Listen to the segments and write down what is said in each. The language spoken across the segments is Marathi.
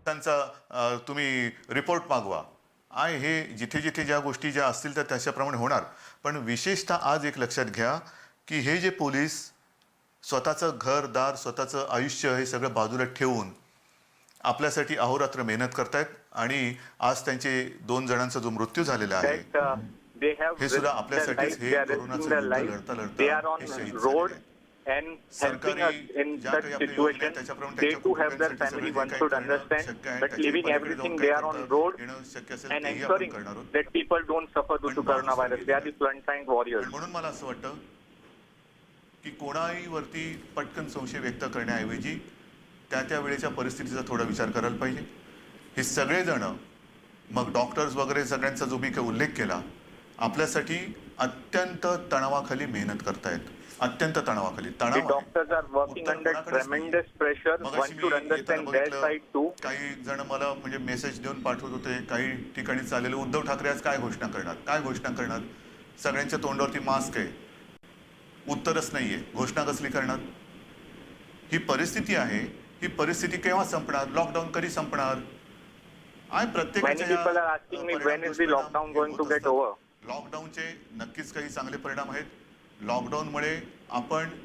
त्यांचा तुम्ही रिपोर्ट मागवा. आहे हे जिथे जिथे ज्या गोष्टी ज्या असतील तर त्याच्याप्रमाणे होणार. पण विशेषतः आज एक लक्षात घ्या की हे जे पोलीस स्वतःचं घरदार स्वतःचं आयुष्य हे सगळं बाजूला ठेवून आपल्यासाठी अहोरात्र मेहनत करतायत आणि आज त्यांचे 2 जणांचा जो मृत्यू झालेला आहे they have हे सुद्धा risked their आपल्यासाठीच lives, हे they are कोरोनाचं risking their युद्ध lives, लढता they लढता are on हे शहीद road झालेले आहेत. and helping सरकारी us in ज्या such काही आपल्या योजना आहेत situation. त्याच्याप्रमाणे They त्यांच्या too have their कुटुंबियांसाठी family. सगळं जे One काही should करणं understand शक्य आहे that त्याच्या leaving पलीकडे everything जाऊन they काय are on करता road येणं शक्य असेल and तेही आपण ensuring करणार आहोत. that people don't suffer due to पण माणूस coronavirus. They are the frontline warriors. पण म्हणून मला असं वाटतं की कोणाही वरती पटकन संशय व्यक्त करण्याऐवजी त्या वेळेच्या परिस्थितीचा थोडा विचार करायला पाहिजे. हे सगळेजण मग डॉक्टर्स वगैरे सगळ्यांचा जो मी काही उल्लेख केला आपल्यासाठी अत्यंत तणावाखाली मेहनत करतायत. अत्यंत तणावाखाली The तणाव आहे. doctors are working उत्तर under कोणाकडेच नाहीये. tremendous pressure. मगाशी One मी should येताना understand their बघितलं side too. काही जण मला म्हणजे मेसेज देऊन पाठवत होते. काही ठिकाणी चाललेले उद्धव ठाकरे आज काय घोषणा करणार, काय घोषणा करणार. सगळ्यांच्या तोंडावरती मास्क आहे, उत्तरच नाहीये, घोषणा कसली करणार. ही परिस्थिती आहे. ही परिस्थिती केव्हा संपणार, लॉकडाऊन कधी संपणार. Many people are asking me when is the lockdown going to get over. लॉकडाऊनचे नक्कीच काही चांगले परिणाम आहेत. लॉकडाऊनमुळे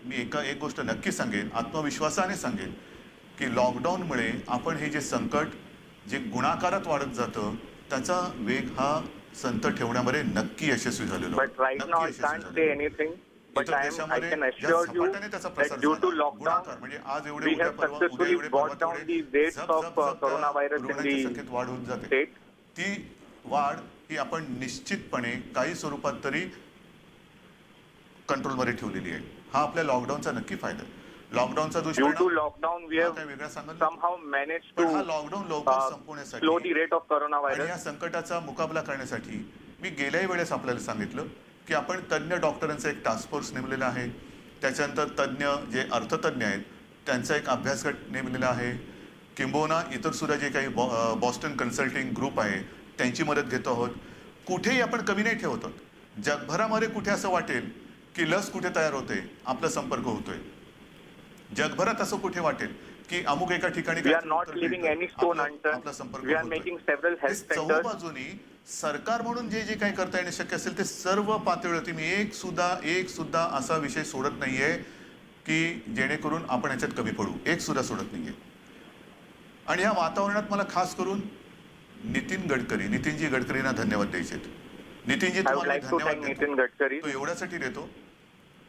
मी एक गोष्ट नक्की सांगेन, आत्मविश्वासाने सांगेन की लॉकडाऊनमुळे आपण हे जे संकट जे गुणाकारात वाढत जातं त्याचा वेग हा संत ठेवण्यामध्ये नक्की यशस्वी झालेलो आहे. But right now I can't say anything. But I can assure you that due to lockdown, we have successfully brought down the rates of coronavirus in the state. ती वाढ ही आपण निश्चितपणे काही स्वरूपात तरी कंट्रोलमध्ये ठेवलेली आहे. हा आपल्या लॉकडाऊनचा नक्की फायदा आहे. लॉकडाऊनचा Due to दुष्परिणाम lockdown, we have काय वेगळा सांगाल. somehow managed पण to हा लॉकडाऊन लवकर संपवण्यासाठी slow the rate of आणि coronavirus. या संकटाचा मुकाबला करण्यासाठी मी गेल्याही वेळेस आपल्याला सांगितलं की आपण तज्ज्ञ डॉक्टरांचा एक टास्क फोर्स नेमलेला आहे. त्याच्यानंतर तज्ज्ञ जे अर्थतज्ञ आहेत त्यांचा एक अभ्यासगट नेमलेला आहे. किंबहुना इतर सुद्धा जे काही बॉस्टन कन्सल्टिंग ग्रुप आहे त्यांची मदत घेतो आहोत. कुठेही आपण कमी नाही ठेवत आहोत. जगभरामध्ये कुठे असं वाटेल की लस कुठे तयार होते, आपला संपर्क होतोय. जगभरात असं कुठे वाटेल की अमुक एका ठिकाणी We are not leaving any stone unturned. We are making several health centers. बाजूनी सरकार म्हणून जे जे काही करता येणं शक्य असेल ते सर्व पातळीवरती मी एक सुद्धा असा विषय सोडत नाहीये की जेणेकरून आपण याच्यात कमी पडू. एक सुद्धा सोडत नाहीये. आणि या वातावरणात मला खास करून नितीनजी गडकरींना धन्यवाद द्यायचे. नितीनजी I would तुम्हाला like to thank धन्यवाद Nitin देतो. Gadkari. तो एवढ्यासाठी देतो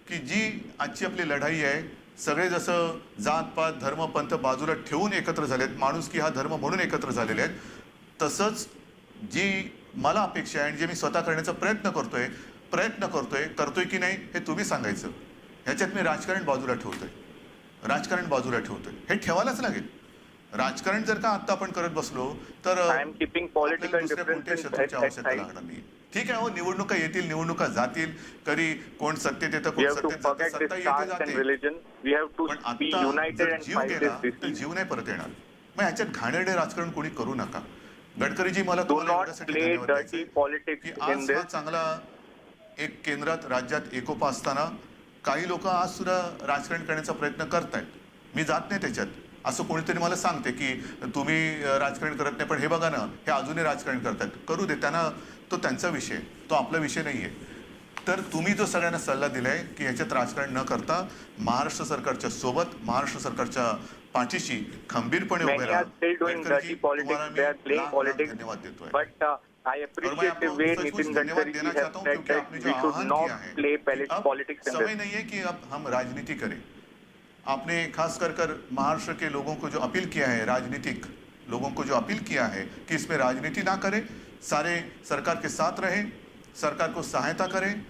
की जी आजची आपली लढाई आहे सगळे जसं जात पात धर्म पंथ बाजूला ठेवून एकत्र झालेत, माणुसकी हा धर्म म्हणून एकत्र झालेले आहेत, तसंच जी मला अपेक्षा आहे आणि जे मी स्वतः करण्याचा प्रयत्न करतोय की नाही हे तुम्ही सांगायचं. ह्याच्यात मी राजकारण बाजूला ठेवतोय. हे ठेवायलाच लागेल. राजकारण जर का आता आपण करत बसलो तर I am keeping political differences शत्रूची at आवश्यकता side. लागणार नाही. ठीक आहे, हो निवडणुका येतील, निवडणुका जातील, कधी कोण सत्तेत येतं, We कोण have to सत्तेत जातं, forget सत्ता this येते caste and जाते. religion. We have to पण be आता united जर and जीव fight गेला this तर disease. जीव नाही परत येणार. मग ह्याच्यात घाणेरडे राजकारण कोणी करू नका. गडकरीजी मला Do तुम्हाला not एवढ्यासाठी play धन्यवाद dirty द्यायचे politics की in आज हा this. चांगला एक केंद्रात राज्यात एकोपा असताना काही लोक आज सुद्धा राजकारण करण्याचा प्रयत्न करतायत. मी जात नाही त्याच्यात. असं कोणीतरी मला सांगते की तुम्ही राजकारण करत नाही, पण हे बघा ना हे अजूनही राजकारण करतात. करू दे त्यांना, तो त्यांचा विषय, तो आपला विषय नाहीये. तर तुम्ही जो सगळ्यांना सल्ला दिलाय की ह्याच्यात राजकारण न करता महाराष्ट्र सरकारच्या सोबत, महाराष्ट्र सरकारच्या पाठीशी खंबीरपणे उभे Many राहा. are still doing dirty politics. They are playing politics. धन्यवाद देतोय. But I appreciate the way Nitin Gadkari ji has said that we should not play politics in समय this. नहीं है कि अब हम राजनीति करें. आपने खास कर महाराष्ट्र के लोगों को जो अपील किया है, राजनीतिक लोगों को जो अपील किया है कि इसमें राजनीति ना करें, सारे सरकार के साथ रहें, सरकार को सहायता करें,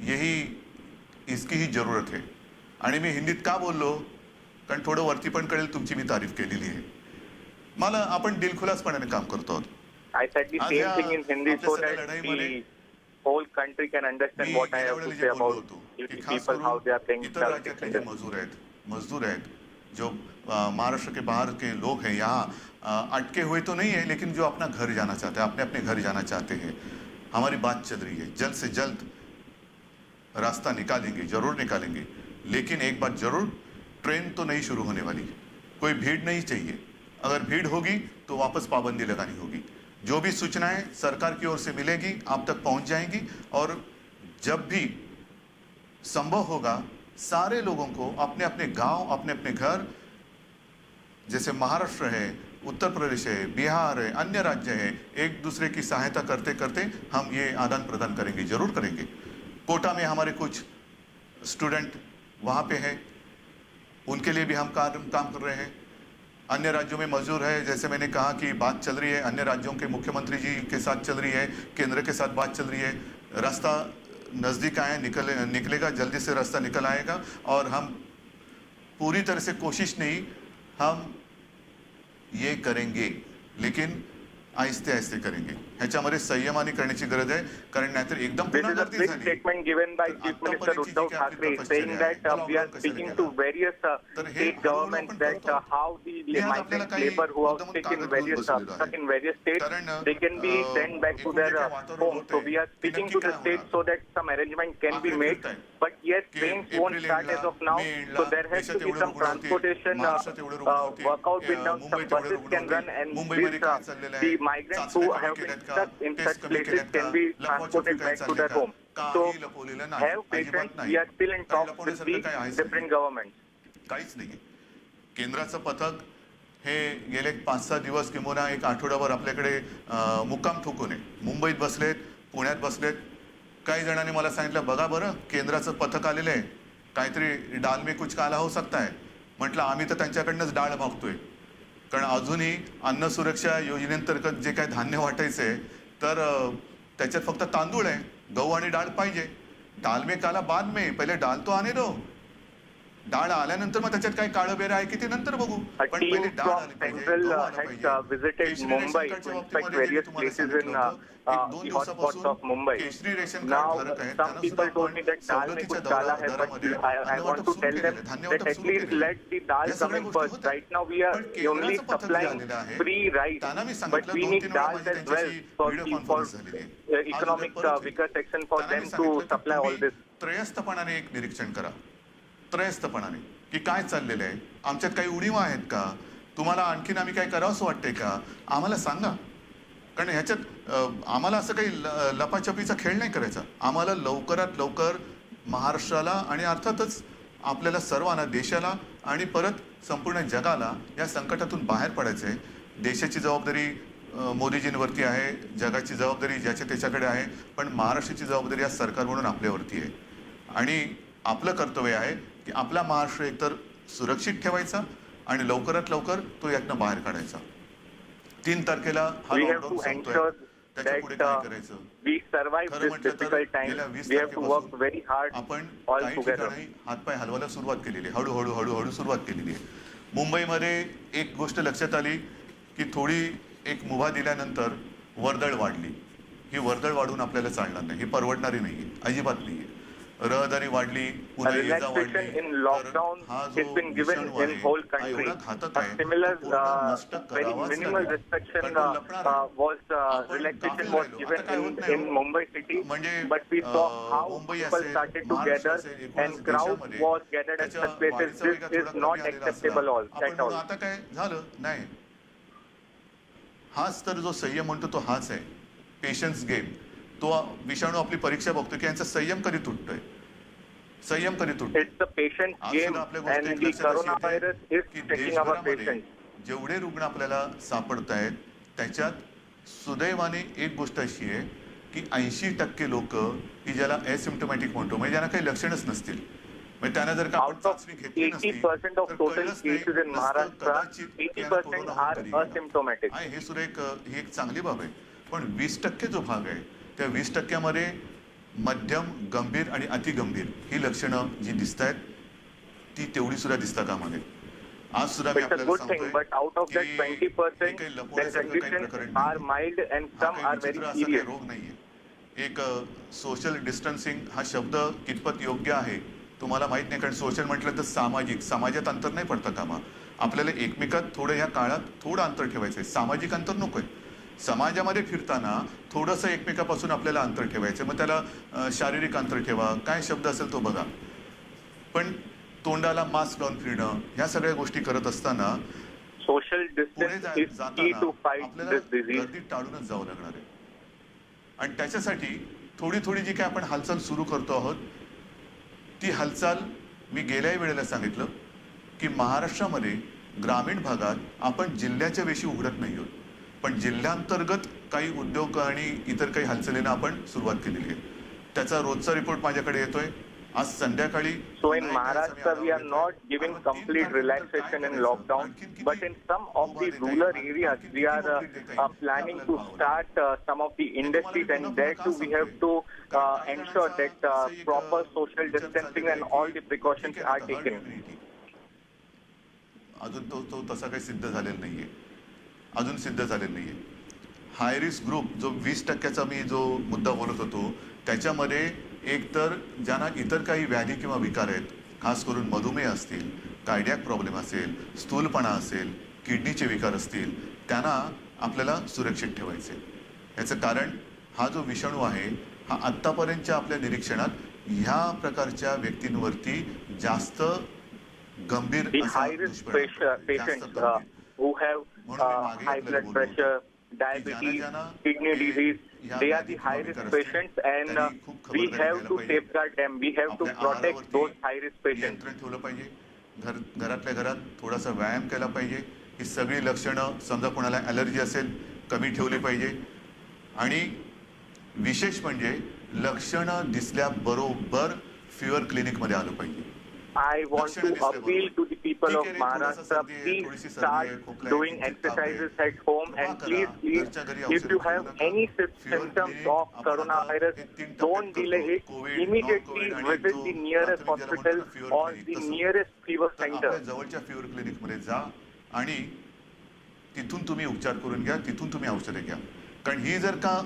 यही इसकी ही जरूरत है. आणि मी हिंदीत का बोललो कारण थोडं वरती पण कळेल तुमची मी तारीफ केलेली आहे. मला आपण दिलखुलासपणाने काम करतो आहोत. I said the आज same या thing in Hindi आपल्या so सगळ्या that लढाईमध्ये the whole country can understand me what I गेल्या have to वेळेला say जे बोललो about होतो the की खास people, how they are playing करून इतर politics राज्यातले in जे this. मजदूर आहेत जो महाराष्ट्र के बाहर के लोग हैं यहाँ अटके हुए तो नहीं है, लेकिन जो अपना घर जाना चाहते हैं, अपने अपने घर जाना चाहते हैं. हमारी बात चल रही है, जल्द से जल्द रास्ता निकालेंगे, जरूर निकालेंगे. लेकिन एक बात जरूर, ट्रेन तो नहीं शुरू होने वाली, कोई भीड़ नहीं चाहिए. अगर भीड़ होगी तो वापस पाबंदी लगानी होगी। जो भी सूचनाएं सरकार की ओर से मिलेगी आप तक पहुंच जाएंगी, और जब भी संभव होगा सारे लोगों को अपने अपने गांव, अपने अपने घर, जैसे महाराष्ट्र है, उत्तर प्रदेश है, बिहार है, अन्य राज्य है, एक दूसरे की सहायता करते करते हम ये आदान प्रदान करेंगे, जरूर करेंगे। कोटा में हमारे कुछ स्टूडेंट वहाँ पे हैं, उनके लिए भी हम काम कर रहे हैं। अन्य राज्यों में मजदूर है, जैसे मैंने कहा कि बात चल रही है, अन्य राज्यों के मुख्यमंत्री जी के साथ चल रही है, केंद्र के साथ बात चल रही है। रास्ता नज़दीक आए, निकलेगा, जल्दी से रास्ता निकल आएगा, और हम पूरी तरह से कोशिश नहीं, हम ये करेंगे, लेकिन आहिस्ते आहिस्ते करेंगे। ह्याच्यामध्ये संयमाने करण्याची गरज आहे, कारण नाहीतर एकदम This is a पूर्णगर्दी big झाली statement given by Chief Minister Uddhav Thackeray, saying that we are speaking to various state governments that how the migrant labor who are stuck in various states, they can be sent back to their homes. So we are speaking to the states so that some arrangement can be made. But yes, trains won't start as of now. So there has to be some transportation workout been done. Some buses can run, and the migrants who have been stuck in such places can be transported back to their home. So have patience. We are still in talks with the different governments. काहीच नाही. केंद्राचं पथक हे गेले 5-6 दिवस किंवा एक आठवडाभर आपल्याकडे मुक्काम ठोकून आहे. मुंबईत बसलेत, पुण्यात बसलेत. काही जणांनी मला सांगितलं, बघा बरं केंद्राचं पथक आलेलं आहे, काहीतरी डाल में कुछ काला हो सकता है. म्हटलं आम्ही तर त्यांच्याकडनंच डाळ मागतोय, कारण अजूनही अन्न सुरक्षा योजनेअंतर्गत जे काय धान्य वाटायचं आहे तर त्याच्यात फक्त तांदूळ आहे, गहू आणि डाळ पाहिजे. डाल में काला बाद में, पहिले डाळ तो आने दो. डाळ आल्यानंतर मग त्याच्यात काय काळं बेरं आहे की ते नंतर बघू, A पण team पहिले डाळ from आली पाहिजे, Central गहू आला has पाहिजे. visited केशरी Mumbai रेशन to कार्डच्या inspect बाबतीमध्ये various तुम्हाला places in सांगितलं होतं, एक 2 the hotspots दिवसापासून of Mumbai. केशरी रेशन Now, कार्ड धारक आहेत, some त्यांना सुद्धा people told me आपण that dal mein सवलतीच्या kuch kala hai, but दरामध्ये I want अन्नवाटप to सुरू tell them केलेलं आहे, that धान्यवाटप at सुरू least केलेलं let the dal या come सगळ्या in गोष्टी first. होत्या. Right now we are पण only केंद्राचं पथक जे supplying आलेलं आहे, free rice, त्यांना मी but सांगितलं, we 2-3 need वेळा dal माझी as well त्यांच्याशी for व्हिडिओ the कॉन्फरन्स झालेली आहे. आज economic उद्या परत weaker section for त्यांना them मी to सांगितलं की supply all तुम्ही this. त्रयस्थपणाने एक निरीक्षण करा, त्रयस्थपणाने, की काय चाललेलं आहे, आमच्यात काही उणीवा आहेत का, तुम्हाला आणखीन आम्ही काय करावंसं वाटतंय का, आम्हाला सांगा. कारण ह्याच्यात आम्हाला असं काही लपाछपीचा खेळ नाही करायचा. आम्हाला लवकरात लवकर महाराष्ट्राला आणि अर्थातच आपल्याला सर्वांना, देशाला आणि परत संपूर्ण जगाला या संकटातून बाहेर पडायचं आहे. देशाची जबाबदारी मोदीजींवरती आहे, जगाची जबाबदारी ज्याच्या त्याच्याकडे आहे, पण महाराष्ट्राची जबाबदारी या सरकार म्हणून आपल्यावरती आहे. आणि आपलं कर्तव्य आहे की आपला महाराष्ट्र एकतर सुरक्षित ठेवायचा आणि लवकरात लवकर तो यातनं बाहेर काढायचा. 3 तारखेला हा We have lockdown to संपतोय, ensure त्याच्या पुढे काय that करायचं. we survive खरं this म्हटलं तर difficult time. गेल्या 20 We have to work तारखेपासून very hard आपण all काही together. ठिकाणी हातपाय हलवायला सुरुवात केलेली आहे, हळूहळू हळूहळू सुरुवात केलेली आहे. मुंबईमध्ये एक गोष्ट लक्षात आली की थोडी एक मुभा दिल्यानंतर वर्दळ वाढली. ही वर्दळ वाढून आपल्याला चालणार नाही, ही परवडणारी नाही, अजिबात नाही. रहदारी वाढली, A पुन्हा ये जा relaxation वाढली, in तर lockdown हा has जो been given विषाणू in आहे whole हा country. एवढा घातक A आहे, similar, तो पूर्ण नष्ट very करावाच minimal लागेल. restriction कारण तो लपणार आहे. was आपण relaxation गाफील was राहिलो. given आता काय होत in नाही Mumbai city, म्हणजे but we saw how Mumbai people असेल, started to महाराष्ट्र gather असेल, एकूणच and crowd देशामध्ये was gathered at त्याच्या such places. वाढीचा This वेग is थोडा not कमी आलेला acceptable असला. all आपण at म्हणू all. आता काय झालं नाही. हाच तर जो संयम म्हणतो तो हाच आहे. Patience game. तो विषाणू आपली परीक्षा बघतो की यांचा संयम कधी तुटतोय, संयम कधी तुटतोय. It's a patient game, and the coronavirus is की taking our देशभरामध्ये patience. जेवढे रुग्ण आपल्याला सापडत आहेत त्याच्यात सुदैवाने एक गोष्ट अशी आहे की 80% लोक की ज्याला एसिम्प्टोमॅटिक म्हणतो, म्हणजे ज्यांना काही लक्षणच नसतील, म्हणजे त्यांना जर का आपण Out of चाचणी घेतली नसती 80% of तर total कळलंच नाही cases in नसतं Maharashtra, कदाचित की यांना 80% कोरोना होऊन are कधी गेला. asymptomatic. आणि हे सुद्धा ही एक चांगली बाब आहे. पण 20% जो भाग आहे त्या 20%मध्ये मध्यम, गंभीर आणि अतिगंभीर ही लक्षणं जी दिसत आहेत ती तेवढी सुद्धा दिसता कामा नये. आज सुद्धा मी It's a आपल्याला good thing, but out of that की 20%, हे काही the लपवण्यासारखं काही conditions प्रकरण are नाही. mild and हा some काही are विचित्र very असा काही serious. रोग नाहीये. एक सोशल डिस्टन्सिंग हा शब्द कितपत योग्य आहे तुम्हाला माहित नाही, कारण सोशल म्हटलं तर सामाजिक, समाजात अंतर नाही पडता कामा. आपल्याला एकमेकात थोडं ह्या काळात थोडं अंतर ठेवायचंय, सामाजिक अंतर नकोय. समाजामध्ये फिरताना थोडंसं एकमेकापासून आपल्याला अंतर ठेवायचं, मग त्याला शारीरिक अंतर ठेवा, काय शब्द असेल तो बघा. पण तोंडाला मास्क लावून फिरणं ह्या सगळ्या गोष्टी करत असताना social पुढे distance is key जाताना to fight आपल्याला this disease. गर्दी टाळूनच जावं लागणार आहे. आणि त्याच्यासाठी थोडी थोडी जी काय आपण हालचाल सुरू करतो आहोत, ती हालचाल मी गेल्याही वेळेला सांगितलं की महाराष्ट्रामध्ये ग्रामीण भागात आपण जिल्ह्याच्या वेशी उघडत नाही आहोत, पण जिल्ह्यांतर्गत काही उद्योग आणि इतर काही हालचालींना आपण सुरुवात केलेली आहे. त्याचा रोजचा रिपोर्ट माझ्याकडे येतोय. आज संध्याकाळी So in Maharashtra, we are not giving complete relaxation in lockdown, but in some of the rural areas, we are planning to start some of the industries, and there too we have to ensure that proper social distancing and all the precautions are taken. अजून तो तसा काही सिद्ध झालेला नाहीये. अजून सिद्ध झालेला नाहीये. हाय रिस्क ग्रुप जो 20% मी जो मुद्दा बोलत होतो, त्याच्यामध्ये एकतर ज्यांना इतर काही व्याधी किंवा विकार आहेत, खास करून मधुमेह असतील, कार्डियाक प्रॉब्लेम असेल, स्थूलपणा असेल, किडनीचे विकार असतील, त्यांना आपल्याला सुरक्षित ठेवायचे. याचं कारण हा जो विषाणू आहे, हा आत्तापर्यंतच्या आपल्या निरीक्षणात ह्या प्रकारच्या व्यक्तींवरती जास्त गंभीर The असा high risk दुष्परिणाम patients who have high blood pressure, diabetes, kidney disease, they are the high risk patients, and we have to safeguard them. We have to protect those high risk patients. नियंत्रण ठेवलं पाहिजे. घरातल्या घरात थोडासा व्यायाम केला पाहिजे. ही सगळी लक्षणं, समजा कोणाला ॲलर्जी असेल, कमी ठेवली पाहिजे. आणि विशेष म्हणजे लक्षणं दिसल्याबरोबर फिवर क्लिनिकमध्ये आलं पाहिजे. I want to appeal to the people of Maharashtra, please start doing exercises at home, and please, if you have any symptoms of coronavirus, don't delay it. Immediately visit the nearest hospital or the nearest fever center. जवळच्या फिवर क्लिनिकमध्ये जा आणि तिथून तुम्ही उपचार करून घ्या, तिथून तुम्ही औषधे घ्या. कारण ही जर का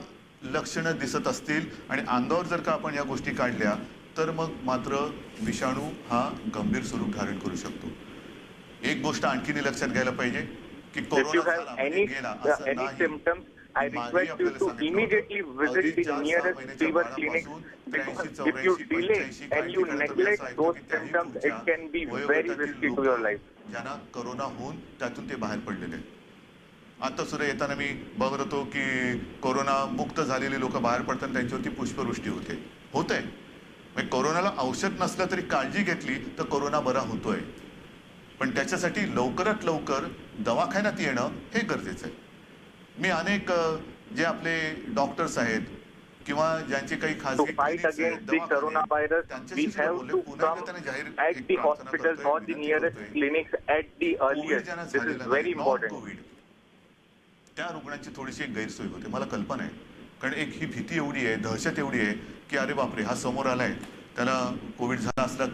लक्षणं दिसत असतील आणि अंगावर जर का आपण या गोष्टी काढल्या, तर मग मात्र विषाणू हा गंभीर स्वरूप धारण करू शकतो. एक गोष्ट आणखीन लक्षात घ्यायला पाहिजे की If you कोरोना have झाला म्हणजे गेला असं any नाही. symptoms, I request you to immediately visit the nearest fever clinic, because if you delay and you neglect those symptoms, it can be very risky to your life. ज्यांना कोरोना होऊन त्यातून ते बाहेर पडलेले. आता सुद्धा येताना मी बघत होतो की कोरोना मुक्त झालेली लोक बाहेर पडताना त्यांच्यावरती पुष्पवृष्टी होते. म्हणजे कोरोनाला औषध नसलं तरी काळजी घेतली तर कोरोना बरा होतोय. पण त्याच्यासाठी लवकरात लवकर दवाखान्यात येणं हे गरजेचं आहे. मी अनेक जे आपले डॉक्टर्स आहेत किंवा ज्यांचे काही To खासगी fight against the coronavirus, we have to come at the hospitals or the nearest clinics at the earliest. This is very important. Covid त्या रुग्णांची थोडीशी एक गैरसोय होते. मला कल्पना आहे. कारण एक ही भीती एवढी आहे, दहशत एवढी आहे की अरे बापरे, हा समोर आलाय, त्याला कोविड झाला असला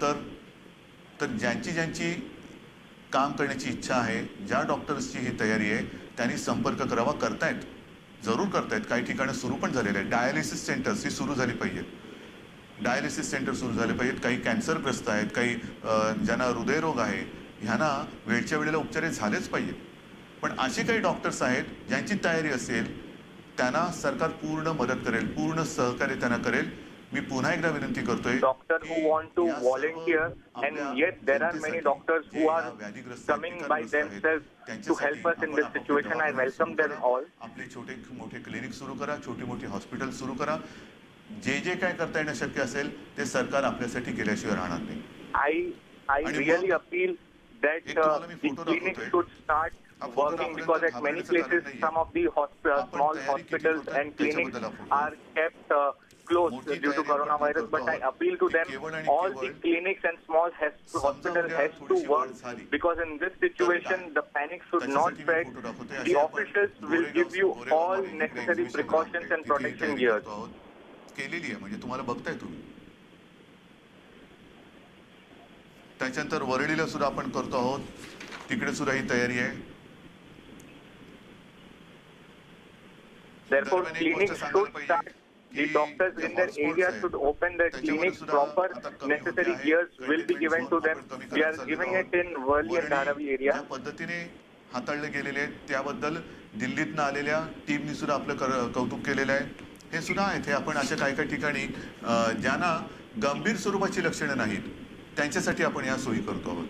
तर ज्यांची काम करण्याची इच्छा आहे, ज्या डॉक्टर्सची ही तयारी आहे, त्यांनी संपर्क करावा. जरूर करतायत. काही ठिकाणी सुरू पण झालेले आहेत. डायलिसिस सेंटर्स ही सुरू झाली पाहिजेत. डायलिसिस सेंटर सुरू झाले पाहिजेत. काही कॅन्सरग्रस्त आहेत, काही ज्यांना हृदयरोग आहे, ह्यांना वेळच्या वेळेला उपचार झालेच पाहिजेत. पण असे काही डॉक्टर्स आहेत ज्यांची तयारी असेल, त्यांना सरकार पूर्ण मदत करेल, पूर्ण सहकार्य त्यांना करेल. मी पुन्हा एकदा विनंती करतोय. Doctors who want to volunteer, and yet there are many doctors who are coming by themselves to help us in this situation. I welcome them all. आपले छोटे मोठे क्लिनिक सुरू करा, छोटी मोठी हॉस्पिटल सुरू करा. जे काय करता येणं शक्य असेल ते सरकार आपल्यासाठी केल्याशिवाय राहणार नाही. I really appeal that the clinics should start working, because at many places some of the small hospitals and clinics are kept closed due to coronavirus. But I appeal to them, all the clinics and small hospitals has to work, because in this situation the panic should not spread. The officials will give you all necessary precautions and protection gears. केलेली आहे, म्हणजे तुम्हाला बघताय तुम्ही. त्याच्यानंतर वरळीला सुद्धा आपण करतो आहोत. तिकडे सुद्धा ही तयारी आहे. Therefore, clinics should start. The doctors in their area should open their clinics. Proper necessary gears will be given to them. We are giving it in Worli and Dharavi area. ज्या पद्धतीने हाताळले गेलेले आहेत त्याबद्दल दिल्लीतनं आलेल्या टीमनी सुद्धा आपलं कौतुक केलेलं आहे. हे सुद्धा आहे. ते आपण अशा काही ठिकाणी ज्यांना गंभीर स्वरूपाची लक्षणं नाहीत त्यांच्यासाठी आपण या सोयी करतो आहोत.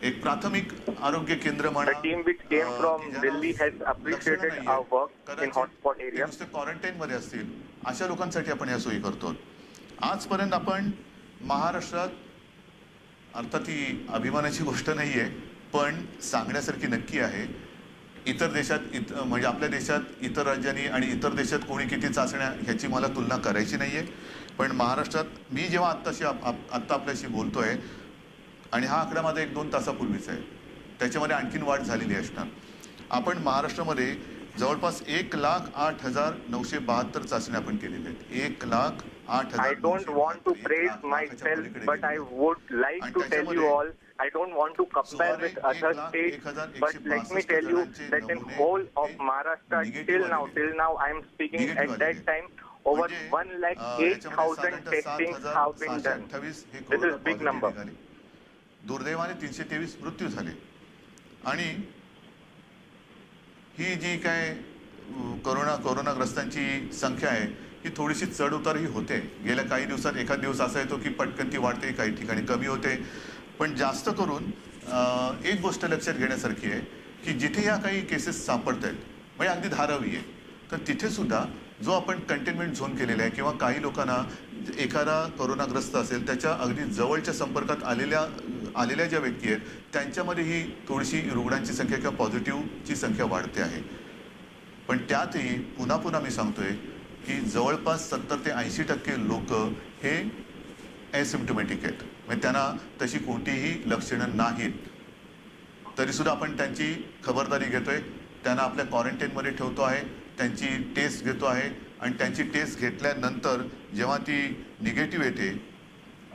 एक प्राथमिक आरोग्य केंद्र म्हणा, The team which came from की ज्यांना Delhi has लक्षणं appreciated नाहीये, our work in कदाचित hotspot ते area. नुसते क्वारंटाईन मध्ये असतील, अशा लोकांसाठी आपण या सोयी करतो. आजपर्यंत आपण महाराष्ट्रात, अर्थात ही अभिमानाची गोष्ट नाहीये, पण सांगण्यासारखी नक्की आहे. इतर देशात म्हणजे आपल्या देशात इतर राज्यांनी आणि इतर देशात कोणी किती चाचण्या ह्याची मला तुलना करायची नाहीये. पण महाराष्ट्रात मी जेव्हा आत्ता आपल्याशी बोलतोय आणि हा आकडा माझा 1-2 तासापूर्वीचा आहे, त्याच्यामध्ये आणखीन वाढ झालेली असणार. आपण महाराष्ट्रामध्ये जवळपास 1,08,972 चाचण्या आपण केलेल्या आहेत. 1,08,972. I don't want to praise myself, but I would like to tell you all, I don't want to compare with other states, but let me tell you that in whole of Maharashtra, till now I am speaking at that time, over 1,08,000 testings have been done. This is big number. दुर्दैवाने 323 मृत्यू झाले. आणि ही जी काय कोरोनाग्रस्तांची संख्या आहे ही थोडीशी चढ उतार ही होते. गेल्या काही दिवसात एखाद दिवस असा येतो की पटकन ती वाढते, काही ठिकाणी कमी होते. पण जास्त करून एक गोष्ट लक्षात घेण्यासारखी आहे की जिथे या काही केसेस सापडत आहेत, म्हणजे अगदी धारावी आहे, तर तिथे सुद्धा जो आपण कंटेनमेंट झोन केलेला आहे किंवा काही लोकांना, एखादा कोरोनाग्रस्त असेल त्याच्या अगदी जवळच्या संपर्कात आलेल्या ज्या व्यक्ती आहेत त्यांच्यामध्ये ही थोडीशी रुग्णांची संख्या किंवा पॉझिटिव्हची संख्या वाढते आहे. पण त्यातही पुन्हा मी सांगतोय की जवळपास 70 ते 80% लोक हे एसिम्प्टोमॅटिक आहेत, म्हणजे त्यांना तशी कोणतीही लक्षणं नाहीत. तरीसुद्धा आपण त्यांची खबरदारी घेतोय, त्यांना आपल्या क्वारंटाईनमध्ये ठेवतो आहे, त्यांची टेस्ट घेतो आहे आणि त्यांची टेस्ट घेतल्यानंतर जेव्हा ती निगेटिव्ह येते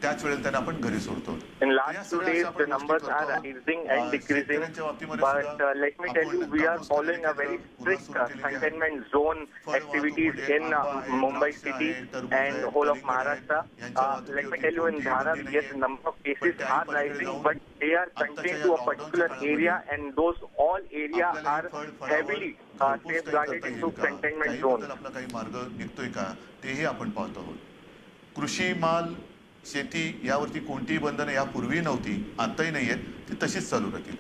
त्याच वेळेला त्यांना आपण घरी सोडतो. In last 2 days, the numbers are rising and decreasing. But let me tell you, we are following a very strict containment zone activities in Mumbai city and whole of Maharashtra. Let me tell you, in Dharan, yes, number of cases are rising, but they are contained to a particular area, and those all area are heavily safeguarded into containment zone. आपला काही मार्ग निघतोय का तेही आपण पाहतो आहोत. कृषी माल, शेती यावरती कोणतीही बंधनं यापूर्वी नव्हती, आताही नाही आहेत, ती तशीच चालू राहतील.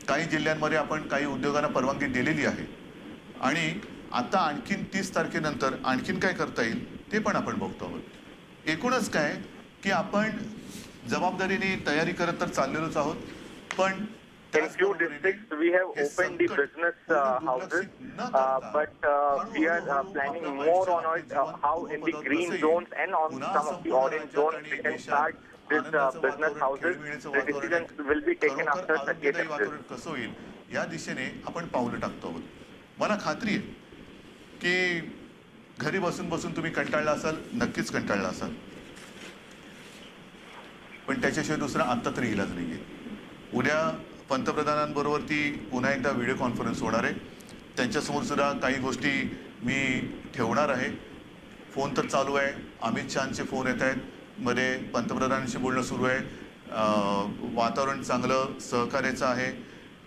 काही जिल्ह्यांमध्ये आपण काही उद्योगांना परवानगी दिलेली आहे आणि आता आणखीन 30 तारखेनंतर आणखीन काय करता येईल ते पण आपण बघतो आहोत. एकूणच काय की आपण जबाबदारीने तयारी करत तर चाललेलोच आहोत, पण In few districts, we have opened the business houses, but we are planning more on it, how in the green zones and on some of the orange zones we can start this business houses. The decisions will be taken after 30th April. कसं होईल या दिशेने आपण पावलं टाकतो आहोत. मला खात्री आहे की घरी बसून तुम्ही कंटाळला असाल, नक्कीच कंटाळला असाल, पण त्याच्याशिवाय दुसरा आत्ता तरी इलाज नाहीये. उद्या पंतप्रधानांबरोबर ती पुन्हा एकदा व्हिडिओ कॉन्फरन्स होणार आहे. त्यांच्यासमोर सुद्धा काही गोष्टी मी ठेवणार आहे. फोन तर चालू आहे, अमित शहाचे फोन येत आहेत, मध्ये पंतप्रधानांशी बोलणं सुरू आहे. वातावरण चांगलं सहकार्याचं आहे.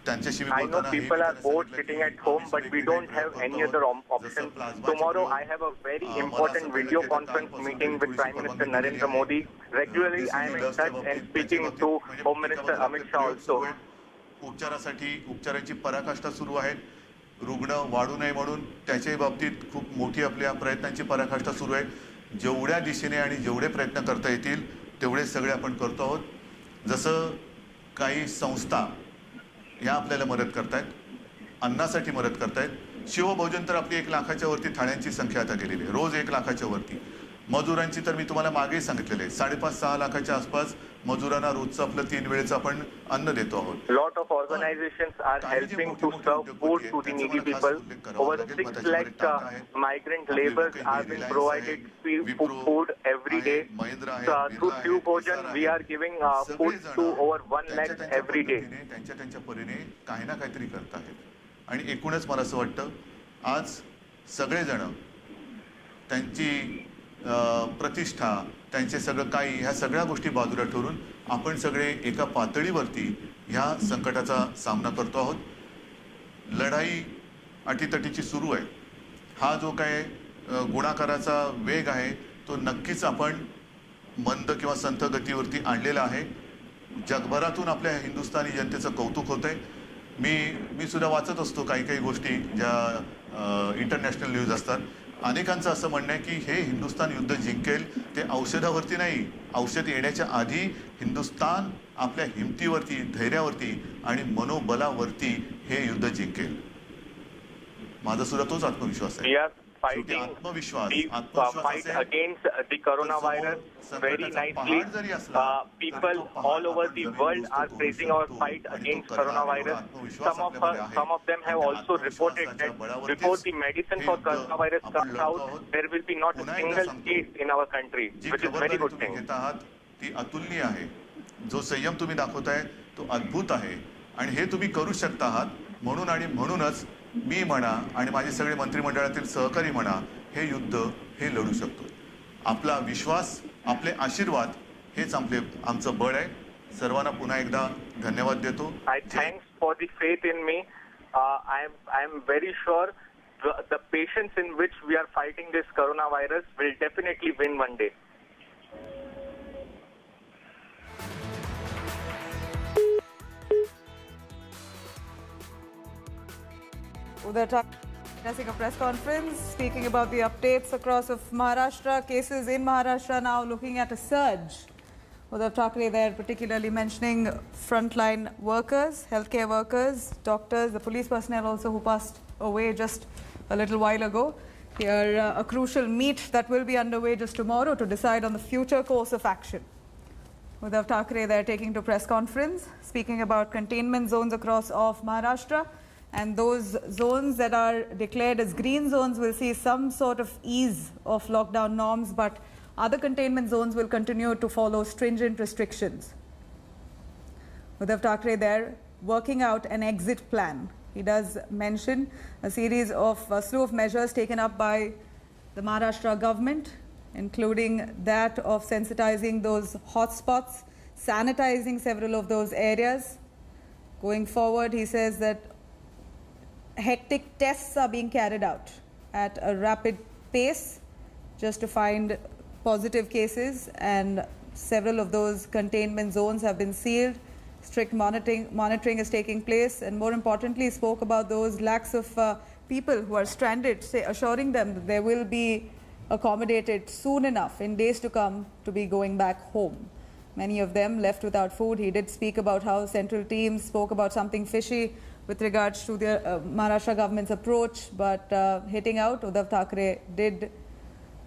त्यांच्याशी मी I know people are bored sitting at home, but we don't have any other option. Tomorrow I have a very important video conference meeting with Prime Minister Narendra Modi. Regularly I am in touch and speaking to Home Minister Amit Shah also. उपचारांची पराकाष्ठा सुरू आहे. रुग्ण वाढू नये म्हणून त्याच्याही बाबतीत खूप मोठी आपल्या प्रयत्नांची पराकाष्ठा सुरू आहे. जेवढ्या दिशेने आणि जेवढे प्रयत्न करता येतील तेवढे सगळे आपण करतो आहोत. जसं काही संस्था ह्या आपल्याला मदत करतायत, अन्नासाठी मदत करतायत. शिवभोजन तर आपली 1 लाखाच्या वरती थाळ्यांची संख्या आता गेलेली आहे, रोज 1 लाखाच्या वरती. मजुरांची तर मी तुम्हाला मागेही सांगितलेलं आहे, 5.5-6 लाखाच्या आसपास मजुरांना रोजचं आपलं 3 वेळेचं आपण अन्न देतो आहोत. Lot of organizations are helping to serve food to the needy people. Over 6 lakh migrant laborers are being provided food every day. Through Shivbhojan, we are giving food to over 1 lakh every day. त्यांच्या परीने काही ना काहीतरी करत आहेत. आणि एकूणच मला असं वाटतं आज सगळेजण त्यांची प्रतिष्ठा, त्यांचे सगळं काही, ह्या सगळ्या गोष्टी बाजूला ठेवून आपण सगळे एका पातळीवरती ह्या संकटाचा सामना करतो आहोत. लढाई अटीतटीची सुरू आहे. हा जो काय गुणाकाराचा वेग आहे तो नक्कीच आपण मंद किंवा संथ गतीवरती आणलेला आहे. जगभरातून आपल्या हिंदुस्थानी जनतेचं कौतुक होतंय. मी सुद्धा वाचत असतो काही काही गोष्टी ज्या इंटरनॅशनल न्यूज असतात. अनेकांचं असं म्हणणं आहे की हे हिंदुस्थान युद्ध जिंकेल ते औषधावरती नाही, औषध येण्याच्या आधी हिंदुस्थान आपल्या हिमतीवरती, धैर्यावरती आणि मनोबलावरती हे युद्ध जिंकेल. माझा सुद्धा तोच आत्मविश्वास आहे. Fighting the fight against the coronavirus very nicely. People all over the world are praising our fight against coronavirus. Some of them have also reported that before the medicine for coronavirus comes out, there will be not a single case in our country, which is very good thing. ती अतुलनीय आहे. जो संयम तुम्ही दाखवताय तो अद्भुत आहे आणि हे तुम्ही करू शकता आहात. म्हणून आणि म्हणूनच मी म्हणा आणि माझे सगळे मंत्रिमंडळातील सहकारी म्हणा हे युद्ध हे लढू शकतो. आपला विश्वास, आपले आशीर्वाद हेच आमचं बळ आहे. सर्वांना पुन्हा एकदा धन्यवाद देतो. Thanks for the faith in me. I am very sure the patience in which we are fighting this coronavirus will definitely win one day. Uday Thackeray addressing a press conference, speaking about the updates across of Maharashtra. Cases in Maharashtra now looking at a surge. Uday Thackeray there particularly mentioning frontline workers, healthcare workers, doctors, the police personnel also who passed away just a little while ago. Here a crucial meet that will be underway just tomorrow to decide on the future course of action. Uday Thackeray there taking to press conference, speaking about containment zones across of Maharashtra. And those zones that are declared as green zones will see some sort of ease of lockdown norms, but other containment zones will continue to follow stringent restrictions. Uday Thackeray there working out an exit plan. He does mention a series of slew of measures taken up by the Maharashtra government, including that of sensitizing those hotspots, sanitizing several of those areas. Going forward, he says that hectic tests are being carried out at a rapid pace just to find positive cases, and several of those containment zones have been sealed. Strict monitoring is taking place, and more importantly spoke about those lakhs of people who are stranded, assuring them that they will be accommodated soon enough in days to come to be going back home. Many of them left without food. He did speak about how central teams spoke about something fishy with regards to the Maharashtra government's approach, but hitting out, Uday Thackeray did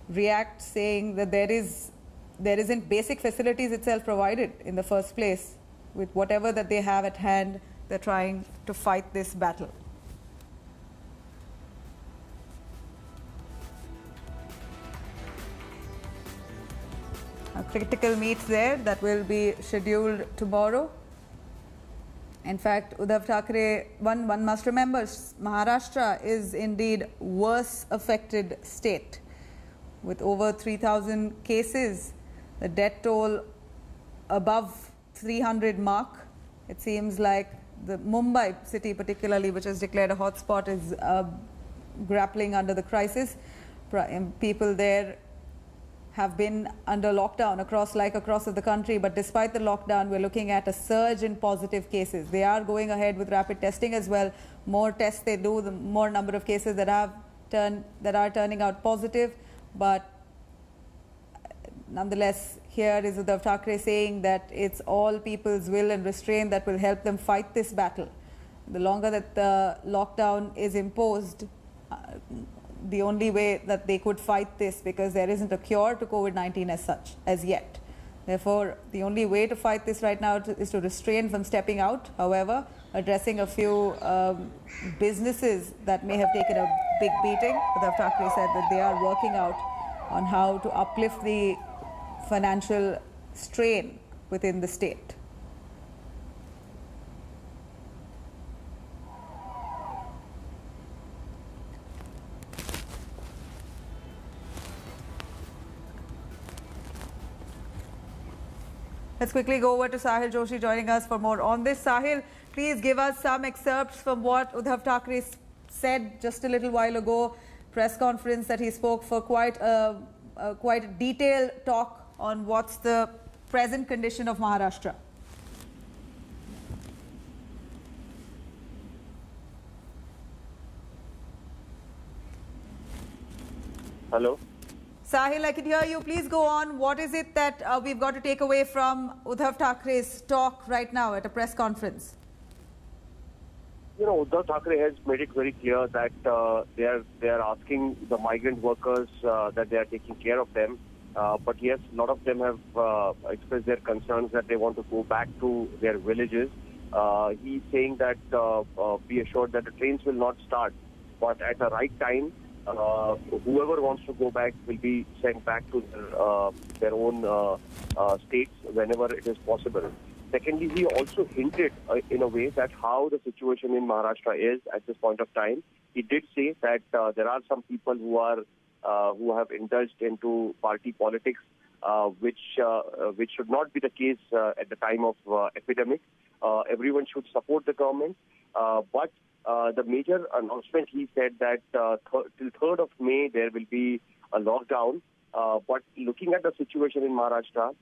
react, saying that there isn't basic facilities itself provided in the first place. With whatever that they have at hand, they're trying to fight this battle. A critical meet there that will be scheduled tomorrow. In fact, Uday Thackeray, one must remember, Maharashtra is indeed worse affected state with over 3,000 cases, the death toll above 300 mark. It seems like the Mumbai city particularly, which is declared a hotspot, is grappling under the crisis. People there have been under lockdown across the country, but despite the lockdown, we're looking at a surge in positive cases. They are going ahead with rapid testing as well. More tests they do, the more number of cases that are turning out positive. But nonetheless, here is Uday Thackeray saying that it's all people's will and restraint that will help them fight this battle. The longer that the lockdown is imposed, the only way that they could fight this, because there isn't a cure to COVID-19 as such, as yet. Therefore, the only way to fight this right now is to restrain from stepping out. However, addressing a few businesses that may have taken a big beating, Uday Thackeray said that they are working out on how to uplift the financial strain within the state. Let's quickly go over to Sahil Joshi joining us for more on this. Sahil, please give us some excerpts from what Uday Thackeray said just a little while ago, press conference that he spoke for quite a detailed talk on what's the present condition of Maharashtra. Hello. Sahil, I can hear you. Please go on. What is it that we've got to take away from Uddhav Thackeray's talk right now at a press conference? Uddhav Thackeray has made it very clear that they are asking the migrant workers that they are taking care of them. But yes, a lot of them have expressed their concerns that they want to go back to their villages. He's saying that be assured that the trains will not start, but at the right time, whoever wants to go back will be sent back to their own states whenever it is possible. Secondly, he also hinted in a way that how the situation in Maharashtra is at this point of time. He did say that there are some people who have indulged into party politics, which should not be the case at the time of epidemic. Everyone should support the government, but the major announcement, he said that till 3rd of May there will be a lockdown. But looking at the situation in Maharashtra,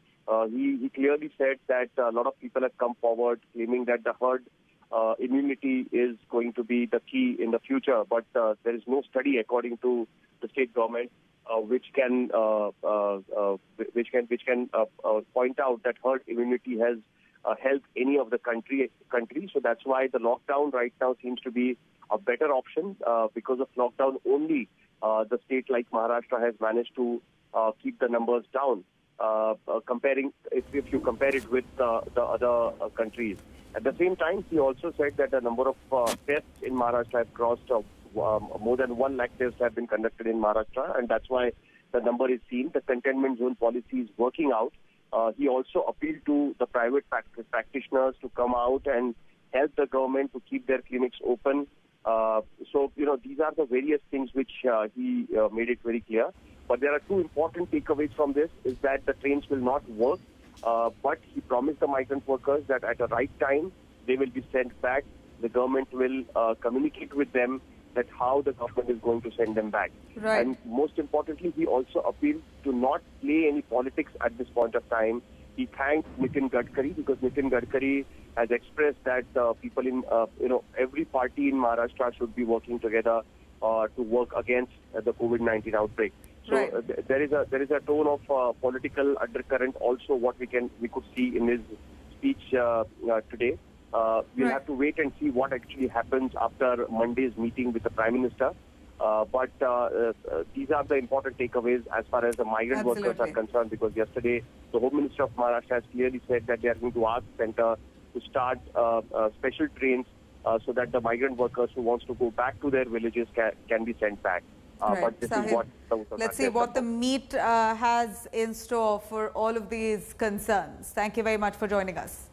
he clearly said that a lot of people have come forward claiming that the herd immunity is going to be the key in the future. But there is no study, according to the state government, which can point out that herd immunity has helped any of the country. So that's why the lockdown right now seems to be a better option. Because of lockdown only, the state like Maharashtra has managed to keep the numbers down. Comparing, if you compare it with the other countries. At the same time, he also said that the number of tests in Maharashtra have crossed more than 1 lakh tests have been conducted in Maharashtra, and that's why the number is seen. The containment zone policy is working out. He also appealed to the private practitioners to come out and help the government to keep their clinics open. So, these are the various things which he made it very clear. But there are two important takeaways from this, is that the trains will not work, but he promised the migrant workers that at the right time, they will be sent back. The government will communicate with them that how the government is going to send them back. Right. And most importantly, he also appealed to not play any politics at this point of time. He thanked Nitin Gadkari because Nitin Gadkari has expressed that people in, every party in Maharashtra should be working together to work against the COVID-19 outbreak. So Right. there is a tone of political undercurrent also what we could see in his speech today. We'll Right. have to wait and see what actually happens after Monday's meeting with the Prime Minister. But these are the important takeaways as far as the migrant workers Absolutely. are concerned, because yesterday the Home Minister of Maharashtra has clearly said that they are going to ask Centre to start special trains so that the migrant workers who wants to go back to their villages can be sent back. Right. But this Sahil, is what Uddhav let's see Thackeray what the said. meet has in store for all of these concerns. Thank you very much for joining us.